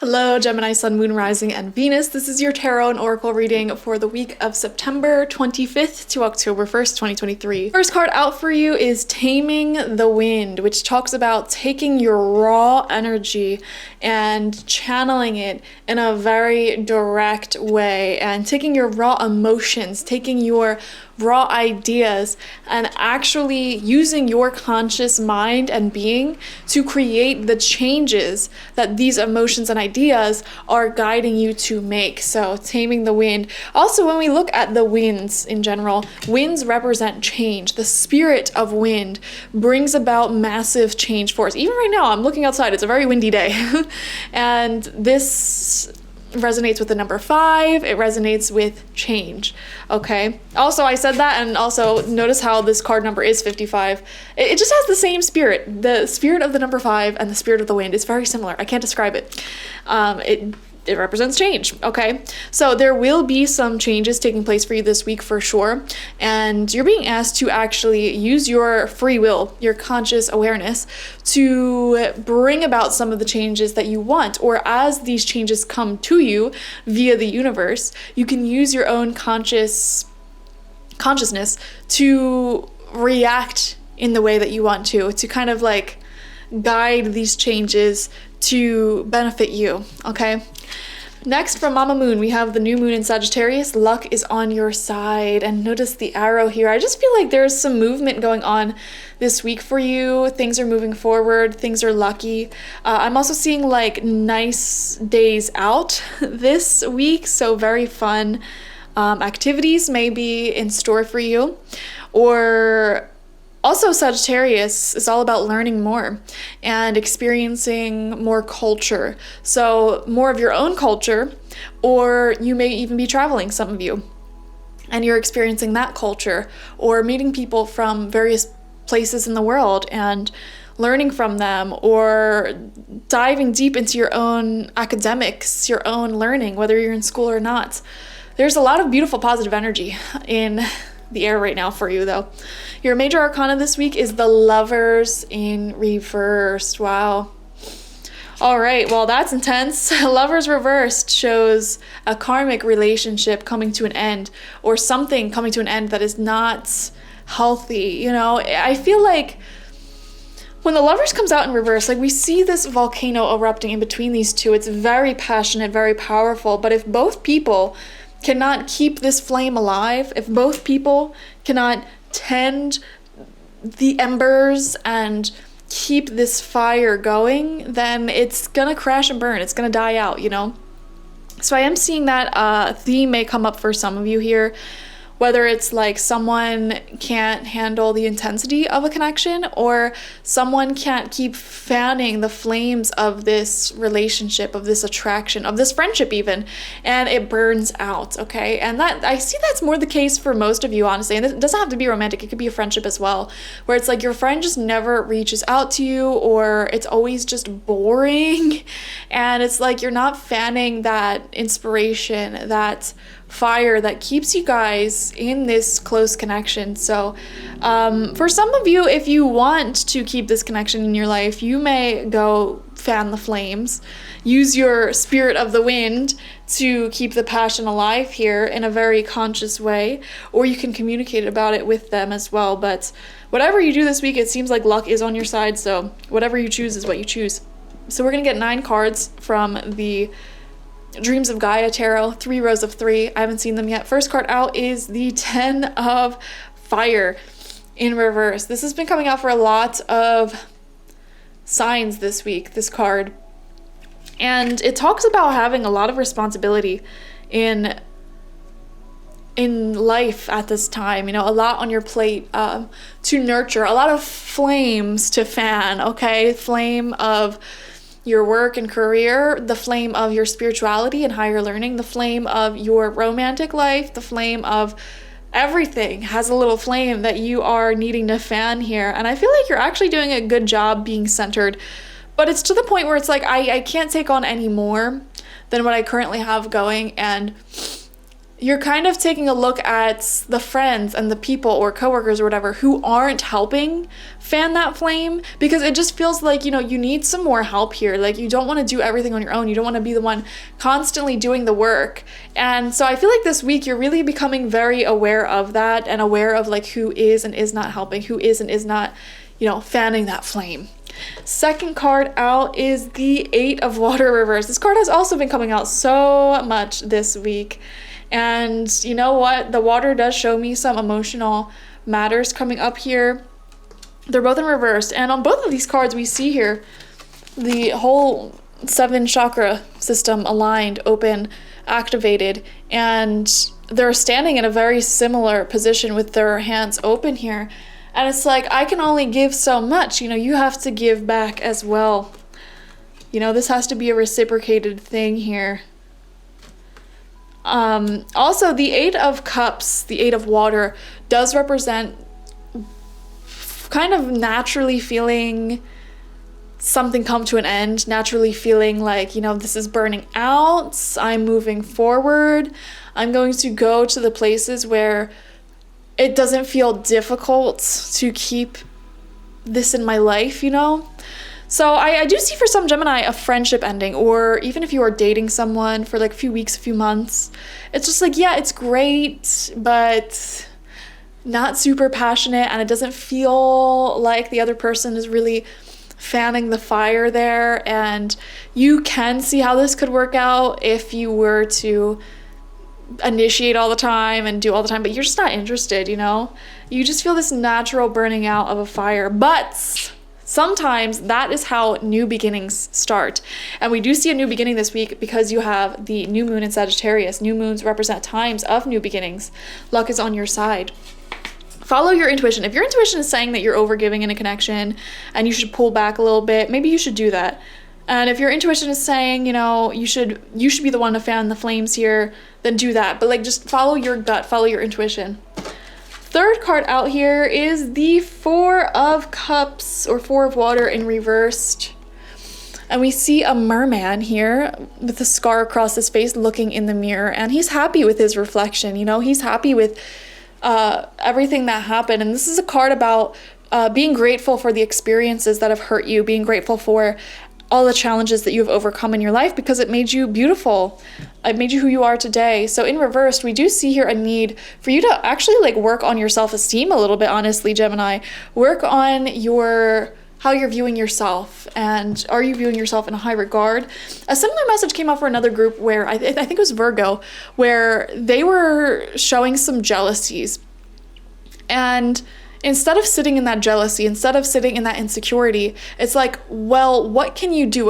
Hello, Gemini, Sun, Moon, Rising, and Venus. This is your tarot and oracle reading for the week of September 25th to October 1st, 2023. First card out for you is Taming the Wind, which talks about taking your raw energy and channeling it in a very direct way, and taking your raw emotions, taking your raw ideas, and actually using your conscious mind and being to create the changes that these emotions and ideas are guiding you to make. So taming the wind. Also, when we look at the winds in general, winds represent change. The spirit of wind brings about massive change for us. Even right now, I'm looking outside, it's a very windy day. And this resonates with the number 5. It resonates with change. Okay. Also, I said that, and also notice how this card number is 55. It just has the same spirit. The spirit of the number 5 and the spirit of the wind is very similar. I can't describe it. It represents change. Okay. So there will be some changes taking place for you this week for sure. And you're being asked to actually use your free will, your conscious awareness, to bring about some of the changes that you want. Or as these changes come to you via the universe, you can use your own consciousness to react in the way that you want to kind of like guide these changes to benefit you. Okay. Next, from Mama Moon, we have the new moon in Sagittarius. Luck is on your side. And notice the arrow here. I just feel like there's some movement going on this week for you. Things are moving forward. Things are lucky. I'm also seeing like nice days out this week. So very fun activities may be in store for you. Or also, Sagittarius is all about learning more and experiencing more culture. So more of your own culture, or you may even be traveling, some of you, and you're experiencing that culture, or meeting people from various places in the world and learning from them, or diving deep into your own academics, your own learning, whether you're in school or not. There's a lot of beautiful positive energy in the air right now for you, though. Your major arcana this week is the Lovers in reverse. Wow. All right, well, that's intense. Lovers reversed shows a karmic relationship coming to an end, or something coming to an end that is not healthy. You know, I feel like when the Lovers comes out in reverse, like we see this volcano erupting in between these two. It's very passionate, very powerful. But if both people cannot keep this flame alive, if both people cannot tend the embers and keep this fire going, then it's gonna crash and burn. It's gonna die out, you know? So I am seeing that theme may come up for some of you here, whether it's like someone can't handle the intensity of a connection, or someone can't keep fanning the flames of this relationship, of this attraction, of this friendship even, and it burns out, okay? And that, I see that's more the case for most of you, honestly. And it doesn't have to be romantic, it could be a friendship as well, where it's like your friend just never reaches out to you, or it's always just boring, and it's like you're not fanning that inspiration, that fire that keeps you guys in this close connection. So for some of you, if you want to keep this connection in your life, you may go fan the flames, use your spirit of the wind to keep the passion alive here in a very conscious way, or you can communicate about it with them as well. But whatever you do this week, it seems like luck is on your side, so whatever you choose is what you choose. So we're gonna get 9 cards from the Dreams of Gaia Tarot, 3 rows of 3. I haven't seen them yet. First card out is the 10 of Fire in reverse. This has been coming out for a lot of signs this week, this card. And it talks about having a lot of responsibility in life at this time, you know, a lot on your plate to nurture, a lot of flames to fan, okay? Flame of your work and career, the flame of your spirituality and higher learning, the flame of your romantic life, the flame of everything has a little flame that you are needing to fan here. And I feel like you're actually doing a good job being centered, but it's to the point where it's like, I can't take on any more than what I currently have going. And you're kind of taking a look at the friends and the people or coworkers or whatever who aren't helping fan that flame, because it just feels like, you need some more help here. Like, you don't want to do everything on your own. You don't want to be the one constantly doing the work. And so I feel like this week you're really becoming very aware of that, and aware of like who is and is not helping, who is and is not, fanning that flame. Second card out is the 8 of Water reverse. This card has also been coming out so much this week. And you know what? The water does show me some emotional matters coming up here. They're both in reverse. And on both of these cards, we see here the whole 7 chakra system aligned, open, activated. And they're standing in a very similar position with their hands open here. And it's like, I can only give so much. You have to give back as well. This has to be a reciprocated thing here. Also, the 8 of Cups, the 8 of Water, does represent kind of naturally feeling something come to an end, naturally feeling like, this is burning out, I'm moving forward, I'm going to go to the places where it doesn't feel difficult to keep this in my life, So I do see for some Gemini a friendship ending, or even if you are dating someone for like a few weeks, a few months, it's just like, yeah, it's great, but not super passionate, and it doesn't feel like the other person is really fanning the fire there. And you can see how this could work out if you were to initiate all the time and do all the time, but you're just not interested, You just feel this natural burning out of a fire. But sometimes that is how new beginnings start. And we do see a new beginning this week because you have the new moon in Sagittarius. New moons represent times of new beginnings. Luck is on your side. Follow your intuition. If your intuition is saying that you're overgiving in a connection and you should pull back a little bit, maybe you should do that. And if your intuition is saying, you should be the one to fan the flames here, then do that. But just follow your gut, follow your intuition. Third card out here is the 4 of Cups, or 4 of Water in reversed. And we see a merman here with a scar across his face looking in the mirror. And he's happy with his reflection, he's happy with everything that happened. And this is a card about being grateful for the experiences that have hurt you, being grateful for all the challenges that you've overcome in your life, because it made you beautiful. It made you who you are today. So in reverse, we do see here a need for you to actually work on your self-esteem a little bit, honestly, Gemini. Work on how you're viewing yourself, and are you viewing yourself in a high regard? A similar message came out for another group where I think it was Virgo, where they were showing some jealousies. And instead of sitting in that jealousy, instead of sitting in that insecurity, it's like, well, what can you do?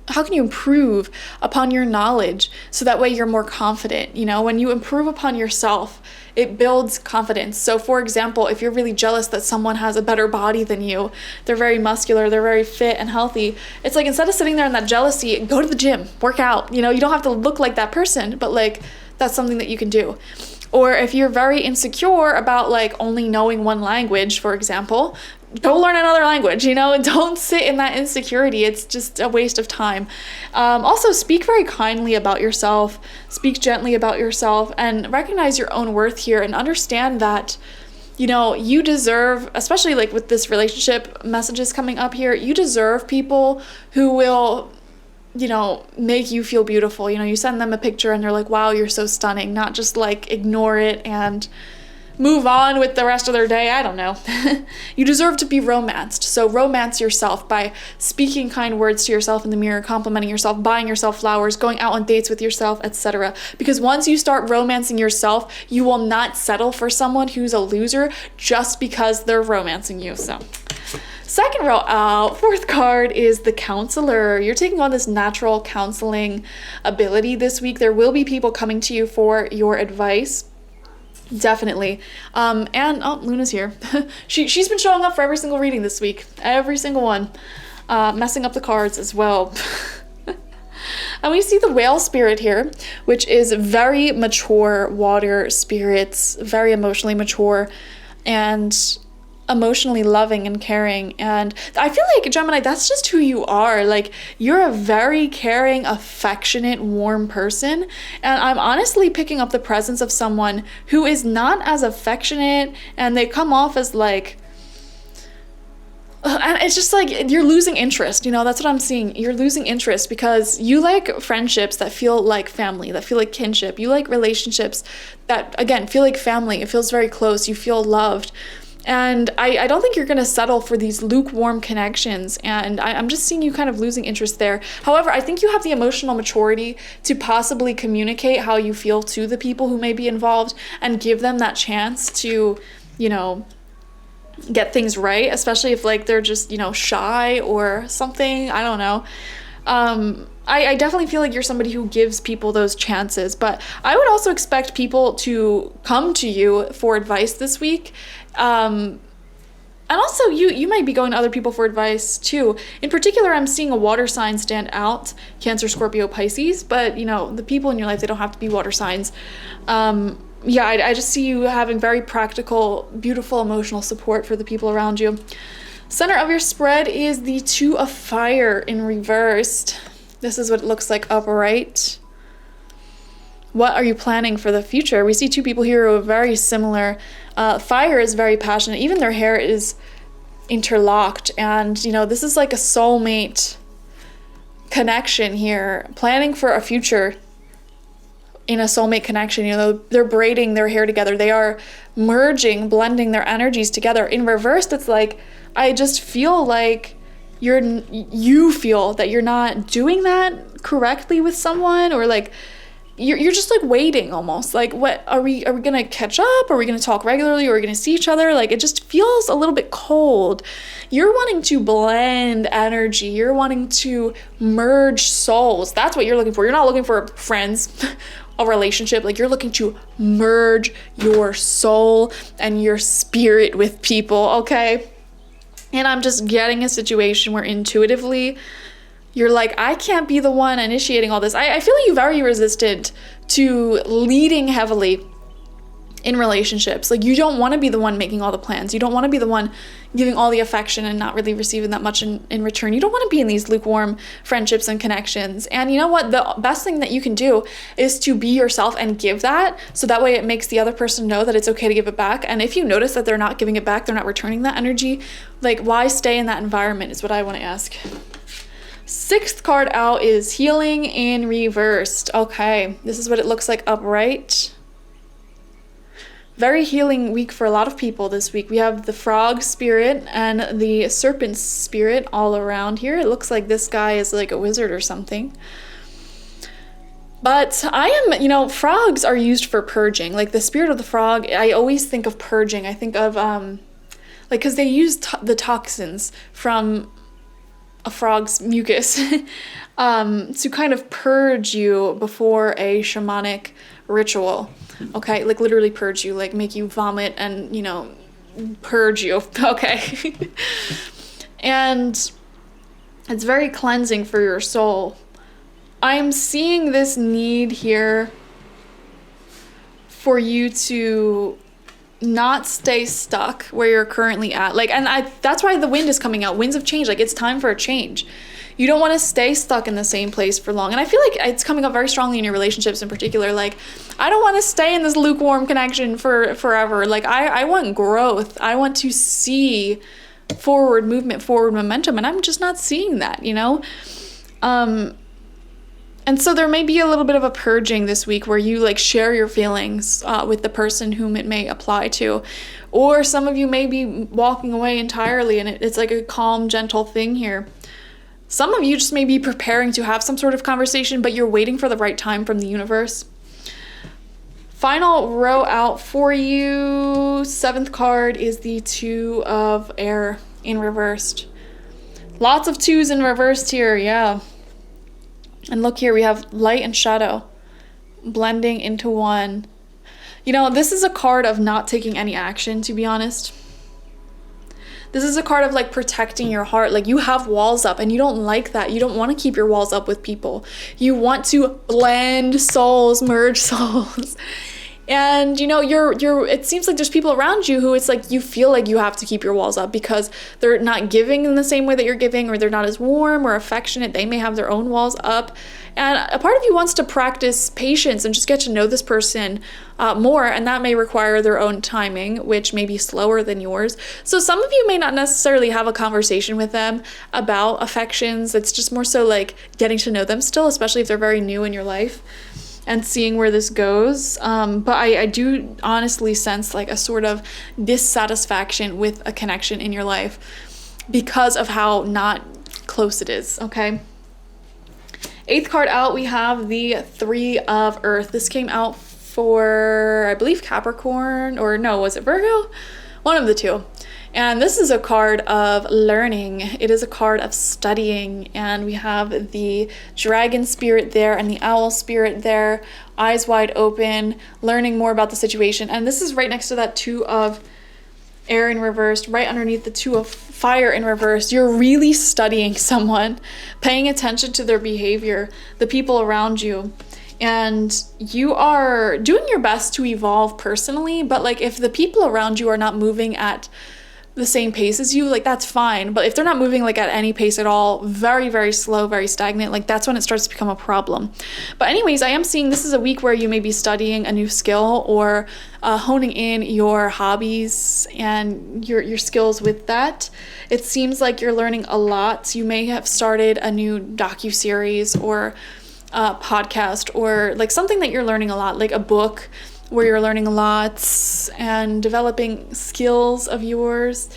How can you improve upon your knowledge so that way you're more confident? When you improve upon yourself, it builds confidence. So for example, if you're really jealous that someone has a better body than you, they're very muscular, they're very fit and healthy, it's like, instead of sitting there in that jealousy, go to the gym, work out. You don't have to look like that person, but that's something that you can do. Or if you're very insecure about only knowing one language, for example, go learn another language, don't sit in that insecurity. It's just a waste of time. Also, speak very kindly about yourself, speak gently about yourself, and recognize your own worth here, and understand that, you deserve, especially with this relationship messages coming up here, you deserve people who will make you feel beautiful. You send them a picture and they're like, wow, you're so stunning. Not just ignore it and move on with the rest of their day. I don't know. You deserve to be romanced. So romance yourself by speaking kind words to yourself in the mirror, complimenting yourself, buying yourself flowers, going out on dates with yourself, etc. Because once you start romancing yourself, you will not settle for someone who's a loser just because they're romancing you. So second row out, fourth card is the Counselor. You're taking on this natural counseling ability this week. There will be people coming to you for your advice. Definitely. And Luna's here. She's been showing up for every single reading this week. Every single one. Messing up the cards as well. And we see the Whale spirit here, which is very mature water spirits, very emotionally mature. And emotionally loving and caring. And I feel like, Gemini, that's just who you are. Like, you're a very caring, affectionate, warm person. And I'm honestly picking up the presence of someone who is not as affectionate, and they come off as like, and it's just like you're losing interest, that's what I'm seeing. You're losing interest because you like friendships that feel like family, that feel like kinship. You like relationships that, again, feel like family. It feels very close. You feel loved. And I don't think you're going to settle for these lukewarm connections. And I'm just seeing you kind of losing interest there. However, I think you have the emotional maturity to possibly communicate how you feel to the people who may be involved and give them that chance to, get things right, especially if like they're just, shy or something. I don't know. I definitely feel like you're somebody who gives people those chances, but I would also expect people to come to you for advice this week. And also you might be going to other people for advice too. In particular, I'm seeing a water sign stand out, Cancer, Scorpio, Pisces, but the people in your life, they don't have to be water signs. I just see you having very practical, beautiful emotional support for the people around you. Center of your spread is the Two of Fire in reversed. This is what it looks like upright. What are you planning for the future? We see two people here who are very similar. Fire is very passionate. Even their hair is interlocked. And, this is like a soulmate connection here. Planning for a future in a soulmate connection. They're braiding their hair together. They are merging, blending their energies together. In reversed, it's like, I just feel like you feel that you're not doing that correctly with someone, or like you're just like waiting almost. Like, what are we gonna catch up? Are we gonna talk regularly? Are we gonna see each other? Like, it just feels a little bit cold. You're wanting to blend energy. You're wanting to merge souls. That's what you're looking for. You're not looking for friends, a relationship. Like, you're looking to merge your soul and your spirit with people, okay? And I'm just getting a situation where intuitively you're like, I can't be the one initiating all this. I feel like you're very resistant to leading heavily in relationships. Like, you don't want to be the one making all the plans. You don't want to be the one giving all the affection and not really receiving that much in return. You don't want to be in these lukewarm friendships and connections. And you know what? The best thing that you can do is to be yourself and give that. So that way it makes the other person know that it's okay to give it back. And if you notice that they're not giving it back, they're not returning that energy, like, why stay in that environment is what I want to ask. Sixth card out is Healing in reversed. Okay, this is what it looks like upright. Very healing week for a lot of people this week. We have the frog spirit and the serpent spirit all around here. It looks like this guy is like a wizard or something. But frogs are used for purging. Like, the spirit of the frog, I always think of purging. I think of, because they use the toxins from a frog's mucus to kind of purge you before a shamanic ritual. Okay, like literally purge you, like make you vomit and, purge you. Okay. And it's very cleansing for your soul. I'm seeing this need here for you to not stay stuck where you're currently at. Like, and that's why the wind is coming out. Winds of change. Like, it's time for a change. You don't want to stay stuck in the same place for long. And I feel like it's coming up very strongly in your relationships in particular. Like, I don't want to stay in this lukewarm connection for forever. Like, I want growth. I want to see forward movement, forward momentum. And I'm just not seeing that, And so there may be a little bit of a purging this week where you like share your feelings with the person whom it may apply to. Or some of you may be walking away entirely, and it's like a calm, gentle thing here. Some of you just may be preparing to have some sort of conversation, but you're waiting for the right time from the universe. Final row out for you. Seventh card is the Two of Air in reversed. Lots of twos in reversed here, yeah. And look here, we have light and shadow blending into one. This is a card of not taking any action, to be honest. This is a card of like protecting your heart. Like, you have walls up and you don't like that. You don't want to keep your walls up with people. You want to blend souls, merge souls. And it seems like there's people around you who it's like you feel like you have to keep your walls up because they're not giving in the same way that you're giving, or they're not as warm or affectionate. They may have their own walls up. And a part of you wants to practice patience and just get to know this person more, and that may require their own timing, which may be slower than yours. So some of you may not necessarily have a conversation with them about affections. It's just more so like getting to know them still, especially if they're very new in your life, and seeing where this goes. But I do honestly sense like a sort of dissatisfaction with a connection in your life because of how not close it is, okay? 8th card out, we have the 3 of Earth. This came out for, I believe, Capricorn, or no, was it Virgo? One of the two. And this is a card of learning. It is a card of studying. And we have the dragon spirit there and the owl spirit there, eyes wide open, learning more about the situation. And this is right next to that 2 of air in reverse, right underneath the 2 of fire in reverse. You're really studying someone, paying attention to their behavior, the people around you. And you are doing your best to evolve personally, but like if the people around you are not moving at the same pace as you, like that's fine. But if they're not moving like at any pace at all, very, very slow, very stagnant, like that's when it starts to become a problem. But anyways, I am seeing this is a week where you may be studying a new skill or honing in your hobbies and your skills with that. It seems like you're learning a lot. You may have started a new docuseries or podcast, or like something that you're learning a lot, like a book where you're learning a lot and developing skills of yours.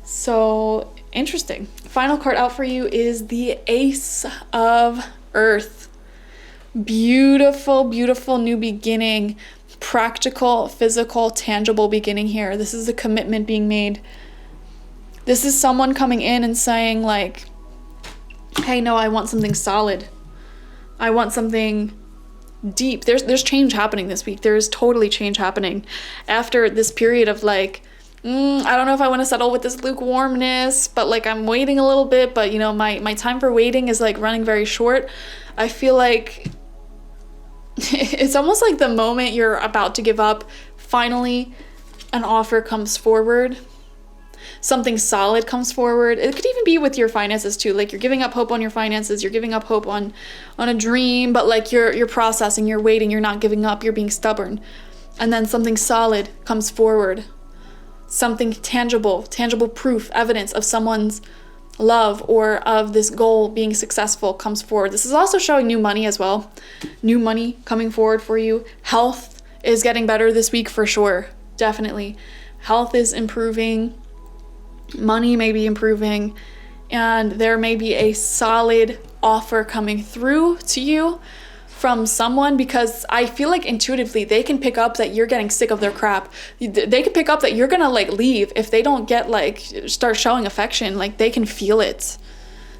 So interesting. Final card out for you is the Ace of Earth. Beautiful, beautiful new beginning. Practical, physical, tangible beginning here. This is a commitment being made. This is someone coming in and saying like, hey, no, I want something solid. I want something deep. There's change happening this week. There's totally change happening after this period of like, I don't know if I want to settle with this lukewarmness, but like I'm waiting a little bit, but my time for waiting is like running very short. I feel like it's almost like the moment you're about to give up, finally an offer comes forward. Something solid comes forward. It could even be with your finances too. Like you're giving up hope on your finances, you're giving up hope on a dream, but like you're processing, you're waiting, you're not giving up, you're being stubborn. And then something solid comes forward. Something tangible proof, evidence of someone's love or of this goal being successful comes forward. This is also showing new money as well. New money coming forward for you. Health is getting better this week for sure. Definitely. Health is improving. Money may be improving, and there may be a solid offer coming through to you from someone, because I feel like intuitively they can pick up that you're getting sick of their crap. They can pick up that you're gonna like leave if they don't get like start showing affection. Like they can feel it.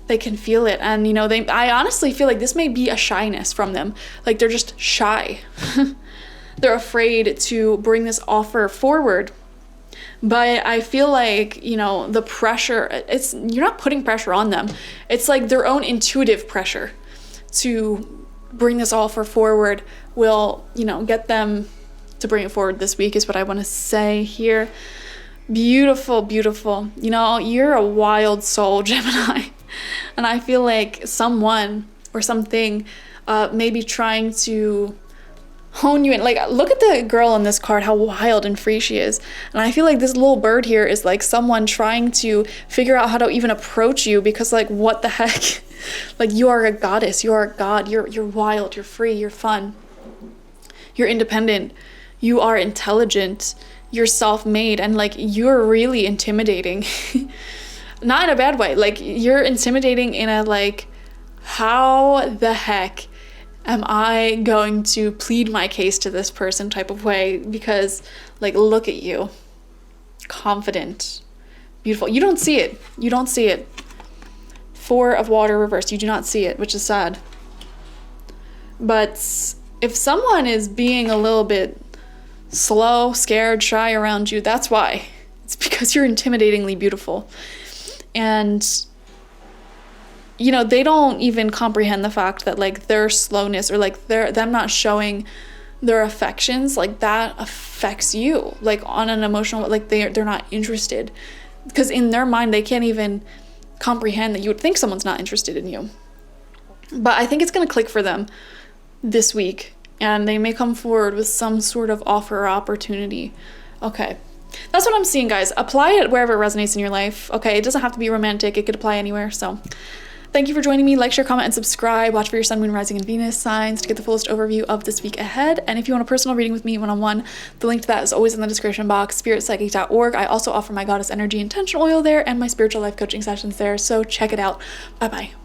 They can feel it. And I honestly feel like this may be a shyness from them. Like they're just shy. They're afraid to bring this offer forward. But I feel like, the pressure, you're not putting pressure on them. It's like their own intuitive pressure to bring this offer forward will, get them to bring it forward this week is what I want to say here. Beautiful, beautiful. You're a wild soul, Gemini. And I feel like someone or something may be trying to hone you in. Like, look at the girl on this card, how wild and free she is. And I feel like this little bird here is like someone trying to figure out how to even approach you, because like, what the heck? Like, you are a goddess, you are a god, you're wild, you're free, you're fun, you're independent, you are intelligent, you're self-made, and like, you're really intimidating. Not in a bad way. Like, you're intimidating in a like, how the heck am I going to plead my case to this person type of way? Because like, look at you, confident, beautiful. You don't see it. You don't see it. 4 of water reversed. You do not see it, which is sad. But if someone is being a little bit slow, scared, shy around you, that's why. It's because you're intimidatingly beautiful. And they don't even comprehend the fact that like their slowness or like them not showing their affections, like that affects you, like on an emotional, like they're not interested, because in their mind they can't even comprehend that you would think someone's not interested in you. But I think it's going to click for them this week, and they may come forward with some sort of offer or opportunity. Okay, that's what I'm seeing, guys. Apply it wherever it resonates in your life. Okay, it doesn't have to be romantic, it could apply anywhere. So thank you for joining me. Like, share, comment, and subscribe. Watch for your sun, moon, rising, and Venus signs to get the fullest overview of this week ahead. And if you want a personal reading with me one-on-one, the link to that is always in the description box, spiritpsychic.org. I also offer my goddess energy intention oil there and my spiritual life coaching sessions there, so check it out. Bye-bye.